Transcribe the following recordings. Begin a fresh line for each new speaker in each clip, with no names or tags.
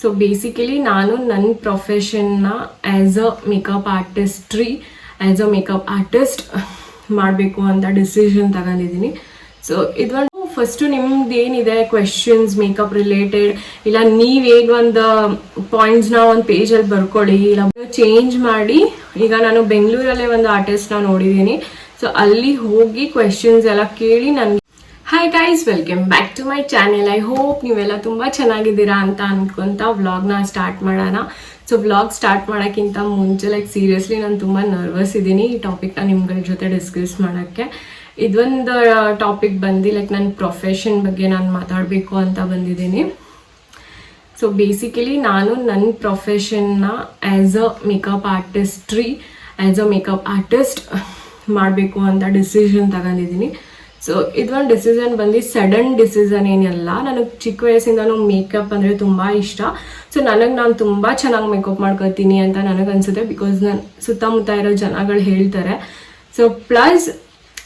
So basically ನಾನು ನನ್ನ ಪ್ರೊಫೆಷನ್ನ as a makeup artist ಮಾಡಬೇಕು ಅಂತ ಡಿಸಿಷನ್ ತಗೊಂಡಿದ್ದೀನಿ. ಸೊ ಇದೊಂದು ಫಸ್ಟು ನಿಮ್ದು ಏನಿದೆ ಕ್ವೆಶನ್ಸ್ ಮೇಕಪ್ ರಿಲೇಟೆಡ್, ಇಲ್ಲ ನೀವು ಹೇಗೆ ಒಂದು ಪಾಯಿಂಟ್ಸ್ನ ಒಂದು ಪೇಜಲ್ಲಿ ಬರ್ಕೊಳ್ಳಿ, ಇಲ್ಲ ಚೇಂಜ್ ಮಾಡಿ. ಈಗ ನಾನು ಬೆಂಗಳೂರಲ್ಲೇ ಒಂದು ಆರ್ಟಿಸ್ಟ್ನ ನೋಡಿದ್ದೀನಿ. ಸೊ ಅಲ್ಲಿ ಹೋಗಿ ಕ್ವೆಶನ್ಸ್ ಎಲ್ಲ ಕೇಳಿ ನನಗೆ hi guys, welcome back to my channel. I hope ನೀವೆಲ್ಲ ತುಂಬ ಚೆನ್ನಾಗಿದ್ದೀರಾ ಅಂತ ಅಂದ್ಕೊಂತ ವ್ಲಾಗ್ನ ಸ್ಟಾರ್ಟ್ ಮಾಡೋಣ. ಸೊ ವ್ಲಾಗ್ ಸ್ಟಾರ್ಟ್ ಮಾಡೋಕ್ಕಿಂತ ಮುಂಚೆ ಸೀರಿಯಸ್ಲಿ ನಾನು ತುಂಬ ನರ್ವಸ್ ಇದ್ದೀನಿ ಈ ಟಾಪಿಕ್ನ ನಿಮ್ಗಳ ಜೊತೆ ಡಿಸ್ಕಸ್ ಮಾಡೋಕ್ಕೆ. ಇದೊಂದು ಟಾಪಿಕ್ ಬಂದು ನನ್ನ ಪ್ರೊಫೆಷನ್ ಬಗ್ಗೆ ನಾನು ಮಾತಾಡಬೇಕು ಅಂತ ಬಂದಿದ್ದೀನಿ. ಸೊ ಬೇಸಿಕಲಿ ನಾನು ನನ್ನ ಪ್ರೊಫೆಷನ್ನ ಆ್ಯಸ್ ಅ ಮೇಕಪ್ ಆರ್ಟಿಸ್ಟ್ ಮಾಡಬೇಕು ಅಂತ ಡಿಸಿಷನ್ ತಗೊಂಡಿದ್ದೀನಿ. ಸೊ ಇದೊಂದು ಡಿಸಿಷನ್ ಬಂದು ಸಡನ್ ಡಿಸಿಷನ್ ಏನಿಲ್ಲ. ನನಗೆ ಚಿಕ್ಕ ವಯಸ್ಸಿಂದನೂ ಮೇಕಪ್ ಅಂದರೆ ತುಂಬ ಇಷ್ಟ. ಸೊ ನಾನು ತುಂಬ ಚೆನ್ನಾಗಿ ಮೇಕಪ್ ಮಾಡ್ಕೊತೀನಿ ಅಂತ ನನಗನ್ಸುತ್ತೆ, ಬಿಕಾಸ್ ನಾನು ಸುತ್ತಮುತ್ತ ಇರೋ ಜನಗಳು ಹೇಳ್ತಾರೆ. ಸೊ ಪ್ಲಸ್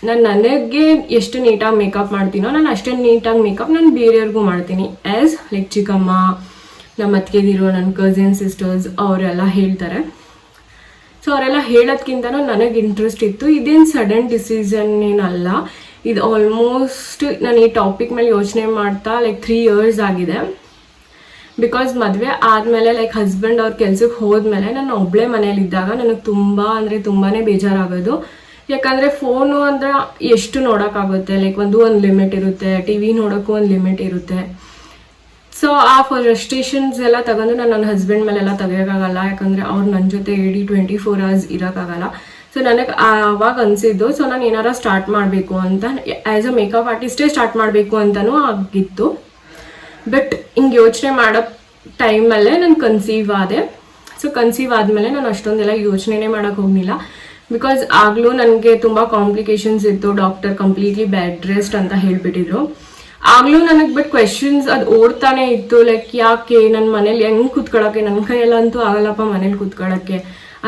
ನನಗೆ ಎಷ್ಟು ನೀಟಾಗಿ ಮೇಕಪ್ ಮಾಡ್ತೀನೋ ನಾನು ಅಷ್ಟೇ ನೀಟಾಗಿ ಮೇಕಪ್ ನಾನು ಬೇರೆಯವ್ರಿಗೂ ಮಾಡ್ತೀನಿ. ಆ್ಯಸ್ ಚಿಕ್ಕಮ್ಮ, ನಮ್ಮ ಅತ್ತಿಗೆದಿರೋ ನನ್ನ ಕಸಿನ್ ಸಿಸ್ಟರ್ಸ್ ಅವರೆಲ್ಲ ಹೇಳ್ತಾರೆ. ಸೊ ಅವರೆಲ್ಲ ಹೇಳೋದ್ಕಿಂತನೂ ನನಗೆ ಇಂಟ್ರೆಸ್ಟ್ ಇತ್ತು. ಇದೇನು ಸಡನ್ ಡಿಸಿಷನ್ ಏನಲ್ಲ. ಇದು ಆಲ್ಮೋಸ್ಟ್ ನಾನು ಈ ಟಾಪಿಕ್ ಮೇಲೆ ಯೋಚನೆ ಮಾಡ್ತಾ 3 years ಆಗಿದೆ. ಬಿಕಾಸ್ ಮದುವೆ ಆದಮೇಲೆ ಹಸ್ಬೆಂಡ್ ಅವ್ರ ಕೆಲ್ಸಕ್ಕೆ ಹೋದ್ಮೇಲೆ ನಾನು ಒಬ್ಬಳೇ ಮನೇಲಿದ್ದಾಗ ನನಗೆ ತುಂಬ ಅಂದರೆ ತುಂಬಾ ಬೇಜಾರಾಗೋದು. ಯಾಕಂದರೆ ಫೋನು ಅಂದರೆ ಎಷ್ಟು ನೋಡೋಕ್ಕಾಗುತ್ತೆ, ಒಂದು ಲಿಮಿಟ್ ಇರುತ್ತೆ, ಟಿ ವಿ ನೋಡೋಕ್ಕೂ ಒಂದು ಲಿಮಿಟ್ ಇರುತ್ತೆ. ಸೊ ಆ ಫ್ರಸ್ಟ್ರೇಷನ್ಸ್ ಎಲ್ಲ ತಗೊಂಡು ನಾನು ನನ್ನ ಹಸ್ಬೆಂಡ್ ಮೇಲೆಲ್ಲ ತೆಗಿಯೋಕ್ಕಾಗಲ್ಲ, ಯಾಕಂದರೆ ಅವ್ರು ನನ್ನ ಜೊತೆ 24 hours ಇರೋಕ್ಕಾಗಲ್ಲ. ಸೊ ನನಗೆ ಆವಾಗ ಅನಿಸಿದ್ದು, ಸೊ ನಾನು ಏನಾರ ಸ್ಟಾರ್ಟ್ ಮಾಡಬೇಕು ಅಂತ ಆ್ಯಸ್ ಅ ಮೇಕಪ್ ಆರ್ಟಿಸ್ಟೇ ಸ್ಟಾರ್ಟ್ ಮಾಡಬೇಕು ಅಂತಲೂ ಆಗಿತ್ತು. ಬಟ್ ಹಿಂಗೆ ಯೋಚನೆ ಮಾಡೋ ಟೈಮಲ್ಲೇ ನಾನು ಕನ್ಸೀವ್ ಆದೆ. ಸೊ ಕನ್ಸೀವ್ ಆದಮೇಲೆ ನಾನು ಅಷ್ಟೊಂದೆಲ್ಲ ಯೋಚನೆನೇ ಮಾಡೋಕ್ಕೆ ಹೋಗಲಿಲ್ಲ. ಬಿಕಾಸ್ ಆಗಲೂ ನನಗೆ ತುಂಬ ಕಾಂಪ್ಲಿಕೇಶನ್ಸ್ ಇತ್ತು. ಡಾಕ್ಟರ್ ಕಂಪ್ಲೀಟ್ಲಿ ಬೆಡ್ ರೆಸ್ಟ್ ಅಂತ ಹೇಳಿಬಿಟ್ಟಿದ್ರು. ಆಗಲೂ ನನಗೆ ಬಟ್ ಕ್ವೆಶನ್ಸ್ ಅದು ಓಡ್ತಾನೆ ಇತ್ತು. ಯಾಕೆ ನನ್ನ ಮನೇಲಿ ಹೆಂಗೆ ಕೂತ್ಕೊಳ್ಳೋಕ್ಕೆ, ನನ್ನ ಕೈಯೆಲ್ಲ ಅಂತೂ ಆಗಲ್ಲಪ್ಪ ಮನೇಲಿ ಕೂತ್ಕೊಳ್ಳೋಕ್ಕೆ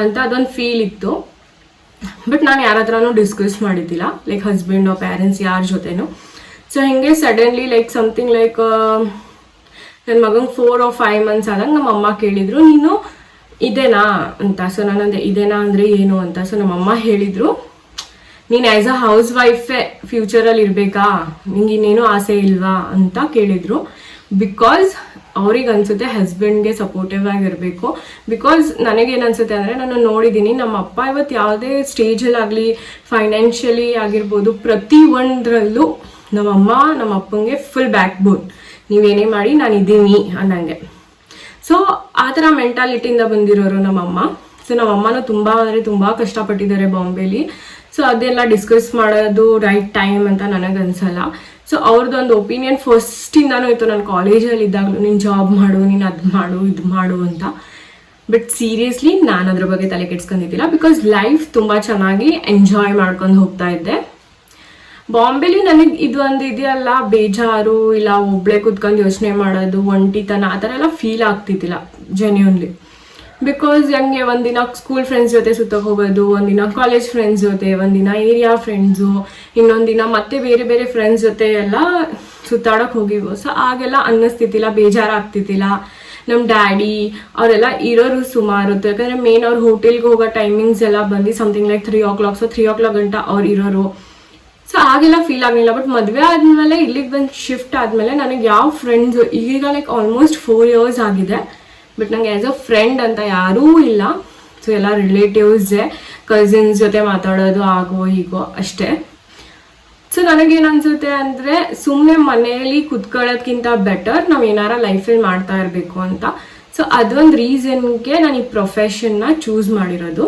ಅಂತ ಅದೊಂದು ಫೀಲ್ ಇತ್ತು. ಬಟ್ ನಾನು ಯಾರ ಹತ್ರನೂ ಡಿಸ್ಕಸ್ ಮಾಡಿದ್ದಿಲ್ಲ, ಹಸ್ಬೆಂಡ್ ಪೇರೆಂಟ್ಸ್ ಯಾರ ಜೊತೆನೂ. ಸೊ ಹಿಂಗೆ ಸಡನ್ಲಿ ಸಮಥಿಂಗ್ ನನ್ನ ಮಗಂಗೆ 4 or 5 months ಆದಾಗ ನಮ್ಮ ಅಮ್ಮ ಕೇಳಿದರು, ನೀನು ಇದೇನಾ ಅಂತ. ಸೊ ನಾನಂದೆ ಇದೇನಾ ಅಂದರೆ ಏನು ಅಂತ. ಸೊ ನಮ್ಮಮ್ಮ ಹೇಳಿದರು, ನೀನು ಆ್ಯಸ್ ಅ ಹೌಸ್ ವೈಫೇ ಫ್ಯೂಚರಲ್ಲಿ ಇರಬೇಕಾ, ನಿಂಗೆ ಇನ್ನೇನು ಆಸೆ ಇಲ್ವಾ ಅಂತ ಕೇಳಿದರು. ಬಿಕಾಸ್ ಅವ್ರಿಗೆ ಅನಿಸುತ್ತೆ ಹಸ್ಬೆಂಡ್ಗೆ ಸಪೋರ್ಟಿವ್ ಆಗಿರಬೇಕು. ಬಿಕಾಸ್ ನನಗೇನು ಅನಿಸುತ್ತೆ ಅಂದರೆ, ನಾನು ನೋಡಿದ್ದೀನಿ ನಮ್ಮ ಅಪ್ಪ ಇವತ್ತು ಯಾವುದೇ ಸ್ಟೇಜಲ್ಲಾಗಲಿ ಫೈನಾನ್ಷಿಯಲಿ ಆಗಿರ್ಬೋದು, ಪ್ರತಿಯೊಂದರಲ್ಲೂ ನಮ್ಮಮ್ಮ ನಮ್ಮ ಅಪ್ಪಂಗೆ ಫುಲ್ ಬ್ಯಾಕ್ ಬೋನ್. ನೀವೇನೇ ಮಾಡಿ ನಾನು ಇದ್ದೀನಿ ಅನ್ನಂಗೆ. ಸೊ ಆ ಥರ ಮೆಂಟಾಲಿಟಿಯಿಂದ ಬಂದಿರೋರು ನಮ್ಮಮ್ಮ. ಸೊ ನಮ್ಮಮ್ಮನೂ ತುಂಬ ಅಂದರೆ ತುಂಬ ಕಷ್ಟಪಟ್ಟಿದ್ದಾರೆ ಬಾಂಬೆಲಿ. ಸೊ ಅದೆಲ್ಲ ಡಿಸ್ಕಸ್ ಮಾಡೋದು ರೈಟ್ ಟೈಮ್ ಅಂತ ನನಗನ್ಸಲ್ಲ. ಸೊ ಅವ್ರದ್ದೊಂದು ಒಪಿನಿಯನ್ ಫಸ್ಟಿಂದಾನೂ ಇತ್ತು, ನಾನು ಕಾಲೇಜಲ್ಲಿ ಇದ್ದಾಗಲೂ ನೀನು ಜಾಬ್ ಮಾಡು, ನೀನು ಅದು ಮಾಡು ಇದು ಮಾಡು ಅಂತ. ಬಟ್ ಸೀರಿಯಸ್ಲಿ ನಾನು ಅದ್ರ ಬಗ್ಗೆ ತಲೆ ಕೆಡ್ಸ್ಕೊಂಡಿದ್ದಿಲ್ಲ. ಬಿಕಾಸ್ ಲೈಫ್ ತುಂಬ ಚೆನ್ನಾಗಿ ಎಂಜಾಯ್ ಮಾಡ್ಕೊಂಡು ಹೋಗ್ತಾ ಇದ್ದೆ. ಬಾಂಬೆಲಿ ನನಗೆ ಇದು ಒಂದು ಇದೆಯಲ್ಲ ಬೇಜಾರು, ಇಲ್ಲ ಒಬ್ಬಳೇ ಕೂತ್ಕೊಂಡು ಯೋಚನೆ ಮಾಡೋದು, ಒಂಟಿತನ ಆ ಥರ ಎಲ್ಲ ಫೀಲ್ ಆಗ್ತಿದ್ದಿಲ್ಲ ಜೆನ್ಯೂನ್ಲಿ. ಬಿಕಾಸ್ ಹೆಂಗೆ ಒಂದಿನ ಸ್ಕೂಲ್ ಫ್ರೆಂಡ್ಸ್ ಜೊತೆ ಸುತ್ತಕ್ಕೆ ಹೋಗೋದು, ಒಂದಿನ ಕಾಲೇಜ್ ಫ್ರೆಂಡ್ಸ್ ಜೊತೆ, ಒಂದಿನ ಏರಿಯಾ ಫ್ರೆಂಡ್ಸು, ಇನ್ನೊಂದಿನ ಮತ್ತೆ ಬೇರೆ ಬೇರೆ ಫ್ರೆಂಡ್ಸ್ ಜೊತೆ ಎಲ್ಲ ಸುತ್ತಾಡೋಕೆ ಹೋಗಿವು. ಸೊ ಆಗೆಲ್ಲ ಅನ್ನಿಸ್ತಿದ್ದಿಲ್ಲ, ಬೇಜಾರಾಗ್ತಿದ್ದಿಲ್ಲ. ನಮ್ಮ ಡ್ಯಾಡಿ ಅವರೆಲ್ಲ ಇರೋರು ಸುಮಾರು ಹೊತ್ತು. ಯಾಕಂದರೆ ಮೇನ್ ಅವ್ರು ಹೋಟೆಲ್ಗೆ ಹೋಗೋ ಟೈಮಿಂಗ್ಸ್ ಎಲ್ಲ ಬಂದು ಸಮಥಿಂಗ್ 3 o'clock. ಸೊ 3 o'clock ಗಂಟ ಅವ್ರು ಇರೋರು. ಸೊ ಆಗೆಲ್ಲ ಫೀಲ್ ಆಗಲಿಲ್ಲ. ಬಟ್ ಮದುವೆ ಆದಮೇಲೆ ಇಲ್ಲಿಗೆ ಬಂದು ಶಿಫ್ಟ್ ಆದಮೇಲೆ ನನಗೆ ಯಾವ ಫ್ರೆಂಡ್ಸು ಈಗ ಆಲ್ಮೋಸ್ಟ್ 4 years ಆಗಿದೆ. ಬಟ್ ನನಗೆ ಆ್ಯಸ್ ಅ ಫ್ರೆಂಡ್ ಅಂತ ಯಾರೂ ಇಲ್ಲ. ಸೊ ಎಲ್ಲ ರಿಲೇಟಿವ್ಸೇ, ಕಸಿನ್ಸ್ ಜೊತೆ ಮಾತಾಡೋದು ಆಗೋ ಹೀಗೋ ಅಷ್ಟೇ. ಸೊ ನನಗೇನು ಅನಿಸುತ್ತೆ ಅಂದರೆ, ಸುಮ್ಮನೆ ಮನೆಯಲ್ಲಿ ಕುತ್ಕೊಳ್ಳೋದ್ಕಿಂತ ಬೆಟರ್ ನಾವು ಏನಾರ ಲೈಫಲ್ಲಿ ಮಾಡ್ತಾ ಇರಬೇಕು ಅಂತ. ಸೊ ಅದೊಂದು ರೀಸನ್ಗೆ ನಾನು ಈ ಪ್ರೊಫೆಷನ್ನ ಚೂಸ್ ಮಾಡಿರೋದು.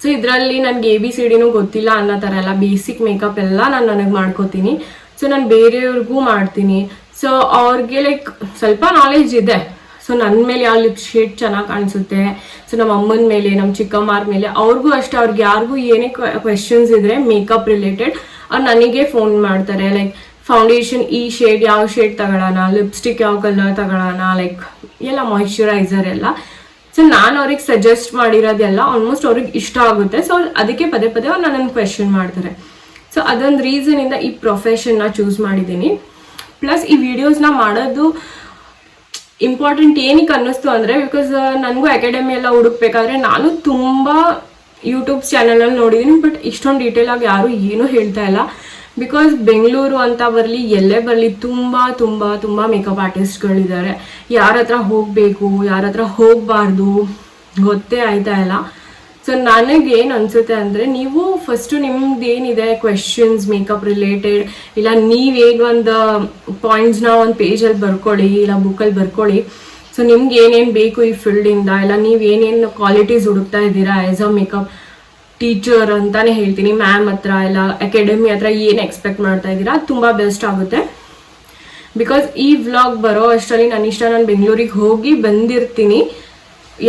ಸೊ ಇದರಲ್ಲಿ ನನಗೆ ABCDನೂ ಗೊತ್ತಿಲ್ಲ ಅನ್ನೋ ಥರ ಎಲ್ಲ ಬೇಸಿಕ್ ಮೇಕಪ್ ಎಲ್ಲ ನನಗೆ ಮಾಡ್ಕೋತೀನಿ. ಸೊ ನಾನು ಬೇರೆಯವ್ರಿಗೂ ಮಾಡ್ತೀನಿ. ಸೊ ಅವ್ರಿಗೆ ಸ್ವಲ್ಪ ನಾಲೆಜ್ ಇದೆ. ಸೊ ನನ್ನ ಮೇಲೆ ಯಾವ ಲಿಪ್ ಶೇಡ್ ಚೆನ್ನಾಗಿ ಕಾಣಿಸುತ್ತೆ, ಸೊ ನಮ್ಮ ಅಮ್ಮನ ಮೇಲೆ, ನಮ್ಮ ಚಿಕ್ಕಮ್ಮರ ಮೇಲೆ, ಅವ್ರಿಗೂ ಅಷ್ಟೇ. ಅವ್ರಿಗೆ ಯಾರಿಗೂ ಏನೇ ಕ್ವೆಶನ್ಸ್ ಇದ್ದರೆ ಮೇಕಪ್ ರಿಲೇಟೆಡ್ ಅವ್ರು ನನಗೆ ಫೋನ್ ಮಾಡ್ತಾರೆ. ಫೌಂಡೇಶನ್ ಈ ಶೇಡ್, ಯಾವ ಶೇಡ್ ತಗೊಳ್ಳೋಣ, ಲಿಪ್ಸ್ಟಿಕ್ ಯಾವ ಕಲರ್ ತಗೊಳ್ಳೋಣ, ಎಲ್ಲ ಮಾಯಿಶ್ಚರೈಸರ್ ಎಲ್ಲ. ಸೊ ನಾನು ಅವ್ರಿಗೆ ಸಜೆಸ್ಟ್ ಮಾಡಿರೋದೆಲ್ಲ ಆಲ್ಮೋಸ್ಟ್ ಅವ್ರಿಗೆ ಇಷ್ಟ ಆಗುತ್ತೆ. ಸೊ ಅದಕ್ಕೆ ಪದೇ ಪದೇ ಅವ್ರು ನನ್ನನ್ನು ಕ್ವೆಶನ್ ಮಾಡ್ತಾರೆ. ಸೊ ಅದೊಂದು ರೀಸನಿಂದ ಈ ಪ್ರೊಫೆಷನ್ನ ಚೂಸ್ ಮಾಡಿದ್ದೀನಿ. ಪ್ಲಸ್ ಈ ವಿಡಿಯೋಸ್ನ ಮಾಡೋದು ಇಂಪಾರ್ಟೆಂಟ್ ಏನಕ್ಕೆ ಅನ್ನಿಸ್ತು ಅಂದರೆ ಬಿಕಾಸ್ ನನಗೂ ಅಕಾಡೆಮಿ ಎಲ್ಲ ಹುಡುಕ್ಬೇಕಾದ್ರೆ ನಾನು ತುಂಬ ಯೂಟ್ಯೂಬ್ ಚಾನಲಲ್ಲಿ ನೋಡಿದ್ದೀನಿ, ಬಟ್ ಇಷ್ಟೊಂದು ಡೀಟೇಲ್ ಆಗಿ ಯಾರು ಏನೂ ಹೇಳ್ತಾ ಇಲ್ಲ. ಬಿಕಾಸ್ ಬೆಂಗಳೂರು ಅಂತ ಬರಲಿ ಎಲ್ಲೇ ಬರಲಿ ತುಂಬ ತುಂಬ ತುಂಬ ಮೇಕಪ್ ಆರ್ಟಿಸ್ಟ್ಗಳಿದ್ದಾರೆ. ಯಾರ ಹತ್ರ ಹೋಗಬೇಕು ಯಾರ ಹತ್ರ ಹೋಗಬಾರ್ದು ಗೊತ್ತೇ ಆಯ್ತಾ ಇಲ್ಲ. ಸೊ ನನಗೇನು ಅನಿಸುತ್ತೆ ಅಂದರೆ, ನೀವು ಫಸ್ಟು ನಿಮ್ದು ಏನಿದೆ ಕ್ವೆಶನ್ಸ್ ಮೇಕಪ್ ರಿಲೇಟೆಡ್, ಇಲ್ಲ ನೀವೇನು ಒಂದು ಪಾಯಿಂಟ್ಸ್ನ ಒಂದು ಪೇಜಲ್ಲಿ ಬರ್ಕೊಳ್ಳಿ, ಇಲ್ಲ ಬುಕ್ಕಲ್ಲಿ ಬರ್ಕೊಳ್ಳಿ. ಸೊ ನಿಮ್ಗೆ ಏನೇನು ಬೇಕು ಈ ಫೀಲ್ಡಿಂದ, ಇಲ್ಲ ನೀವು ಏನೇನು ಕ್ವಾಲಿಟೀಸ್ ಹುಡುಕ್ತಾ ಇದ್ದೀರಾ ಆ್ಯಸ್ ಅ ಮೇಕಪ್ ಟೀಚರ್ ಅಂತಾನೆ ಹೇಳ್ತೀನಿ. ಮ್ಯಾಮ್ ಹತ್ರ ಇಲ್ಲ ಅಕಾಡೆಮಿ ಹತ್ರ ಏನು ಎಕ್ಸ್ಪೆಕ್ಟ್ ಮಾಡ್ತಾ ಇದ್ದೀರಾ, ಅದು ತುಂಬ ಬೆಸ್ಟ್ ಆಗುತ್ತೆ. ಬಿಕಾಸ್ ಈ ವ್ಲಾಗ್ ಬರೋ ಅಷ್ಟರಲ್ಲಿ ನಾನು ಬೆಂಗಳೂರಿಗೆ ಹೋಗಿ ಬಂದಿರ್ತೀನಿ,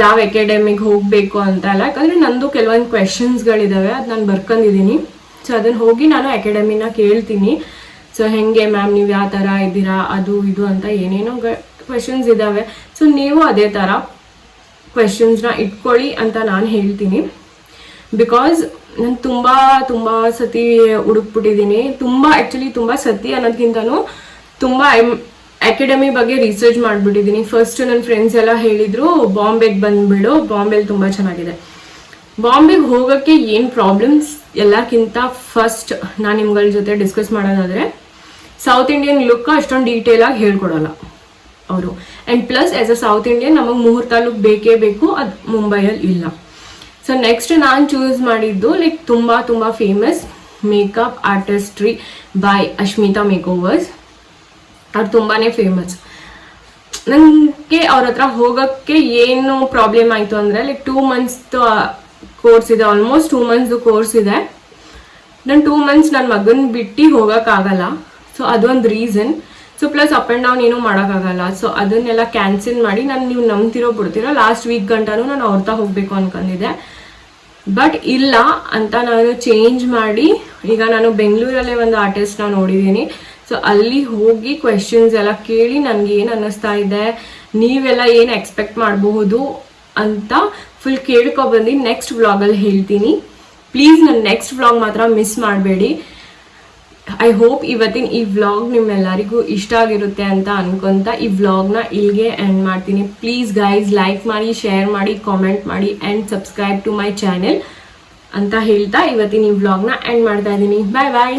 ಯಾವ ಅಕಾಡೆಮಿಗೆ ಹೋಗಬೇಕು ಅಂತ ಅಲ್ಲ. ಯಾಕಂದರೆ ನಂದು ಕೆಲವೊಂದು ಕ್ವೆಶನ್ಸ್ಗಳಿದ್ದಾವೆ, ಅದು ನಾನು ಬರ್ಕೊಂಡಿದ್ದೀನಿ. ಸೊ ಅದನ್ನು ಹೋಗಿ ನಾನು ಅಕಾಡೆಮಿನ ಕೇಳ್ತೀನಿ. ಸೊ ಹೆಂಗೆ ಮ್ಯಾಮ್ ನೀವು ಯಾವ ಥರ ಇದ್ದೀರಾ, ಅದು ಇದು ಅಂತ ಏನೇನೋ ಕ್ವೆಶನ್ಸ್ ಇದ್ದಾವೆ. ಸೊ ನೀವು ಅದೇ ಥರ ಕ್ವೆಶನ್ಸ್ನ ಇಟ್ಕೊಳ್ಳಿ ಅಂತ ನಾನು ಹೇಳ್ತೀನಿ. ಬಿಕಾಸ್ ನಾನು ತುಂಬ ಸತಿ ಹುಡುಕ್ಬಿಟ್ಟಿದ್ದೀನಿ. ಆ್ಯಕ್ಚುಲಿ ತುಂಬ ಸತಿ ಅನ್ನೋದಕ್ಕಿಂತನೂ ತುಂಬ ಅಕಾಡೆಮಿ ಬಗ್ಗೆ ರಿಸರ್ಚ್ ಮಾಡಿಬಿಟ್ಟಿದ್ದೀನಿ. ಫಸ್ಟ್ ನನ್ನ ಫ್ರೆಂಡ್ಸ್ ಎಲ್ಲ ಹೇಳಿದರು ಬಾಂಬೆಗೆ ಬಂದುಬಿಡು, ಬಾಂಬೆಲಿ ತುಂಬ ಚೆನ್ನಾಗಿದೆ. ಬಾಂಬೆಗೆ ಹೋಗೋಕ್ಕೆ ಏನು ಪ್ರಾಬ್ಲಮ್ಸ್ ಎಲ್ಲಕ್ಕಿಂತ ಫಸ್ಟ್ ನಾನು ನಿಮ್ಗಳ ಜೊತೆ ಡಿಸ್ಕಸ್ ಮಾಡೋದಾದರೆ, ಸೌತ್ ಇಂಡಿಯನ್ ಲುಕ್ ಅಷ್ಟೊಂದು ಡೀಟೇಲಾಗಿ ಹೇಳ್ಕೊಡೋಲ್ಲ ಅವರು. And plus as a South Indian ನಮಗೆ 3 ತಾಲೂಕು ಬೇಕೇ ಬೇಕು, ಅದು ಮುಂಬೈಯಲ್ಲಿ ಇಲ್ಲ. ಸೊ ನೆಕ್ಸ್ಟ್ ನಾನು ಚೂಸ್ ಮಾಡಿದ್ದು ಲೈಕ್ ತುಂಬ famous makeup artistry by Ashmita makeovers. ಅವ್ರು ತುಂಬಾ ಫೇಮಸ್. ನನಗೆ ಅವ್ರ ಹತ್ರ ಹೋಗೋಕ್ಕೆ ಏನು ಪ್ರಾಬ್ಲಮ್ ಆಯಿತು ಅಂದರೆ, ಲೈಕ್ 2 ಮಂತ್ಸ್ದು ಕೋರ್ಸ್ ಇದೆ, ಆಲ್ಮೋಸ್ಟ್ 2 ಮಂತ್ಸ್ದು ಕೋರ್ಸ್ ಇದೆ. ನಾನು 2 ಮಂತ್ಸ್ ನನ್ನ ಮಗನ ಬಿಟ್ಟು ಹೋಗೋಕ್ಕಾಗಲ್ಲ. ಸೊ ಅದೊಂದು reason. So plus up and down ಏನೂ ಮಾಡೋಕ್ಕಾಗಲ್ಲ. ಸೊ ಅದನ್ನೆಲ್ಲ ಕ್ಯಾನ್ಸಲ್ ಮಾಡಿ ನೀವು ನಂಬ್ತಿರೋ ಬಿಡ್ತಿರೋ ಲಾಸ್ಟ್ ವೀಕ್ ಗಂಟನೂ ನಾನು ಅವ್ರ ಹೋಗಬೇಕು ಅನ್ಕೊಂಡಿದ್ದೆ. ಬಟ್ ಇಲ್ಲ ಅಂತ ನಾನು ಚೇಂಜ್ ಮಾಡಿ ಈಗ ನಾನು ಬೆಂಗಳೂರಲ್ಲೇ ಒಂದು ಆರ್ಟಿಸ್ಟ್ನ ನೋಡಿದ್ದೀನಿ. ಸೊ ಅಲ್ಲಿ ಹೋಗಿ ಕ್ವೆಶನ್ಸ್ ಎಲ್ಲ ಕೇಳಿ ನನಗೆ ಏನು ಅನ್ನಿಸ್ತಾ ಇದೆ, ನೀವೆಲ್ಲ ಏನು ಎಕ್ಸ್ಪೆಕ್ಟ್ ಮಾಡಬಹುದು ಅಂತ ಫುಲ್ ಕೇಳ್ಕೊಬಂದು ನೆಕ್ಸ್ಟ್ ವ್ಲಾಗಲ್ಲಿ ಹೇಳ್ತೀನಿ. ಪ್ಲೀಸ್ ನನ್ನ ನೆಕ್ಸ್ಟ್ ವ್ಲಾಗ್ ಮಾತ್ರ ಮಿಸ್ ಮಾಡಬೇಡಿ. ಐ ಹೋಪ್ ಇವತ್ತಿನ ಈ ವ್ಲಾಗ್ ನಿಮ್ಮೆಲ್ಲರಿಗೂ ಇಷ್ಟ ಆಗಿರುತ್ತೆ ಅಂತ ಅನ್ಕೊಂತ ಈ ವ್ಲಾಗ್ನ ಇಲ್ಲಿಗೆ ಎಂಡ್ ಮಾಡ್ತೀನಿ. ಪ್ಲೀಸ್ ಗೈಸ್ ಲೈಕ್ ಮಾಡಿ, ಶೇರ್ ಮಾಡಿ, ಕಾಮೆಂಟ್ ಮಾಡಿ and subscribe to my channel ಅಂತ ಹೇಳ್ತಾ ಇವತ್ತಿನ ಈ ವ್ಲಾಗ್ನ ಎಂಡ್ ಮಾಡ್ತಾ ಇದ್ದೀನಿ. ಬಾಯ್ ಬಾಯ್.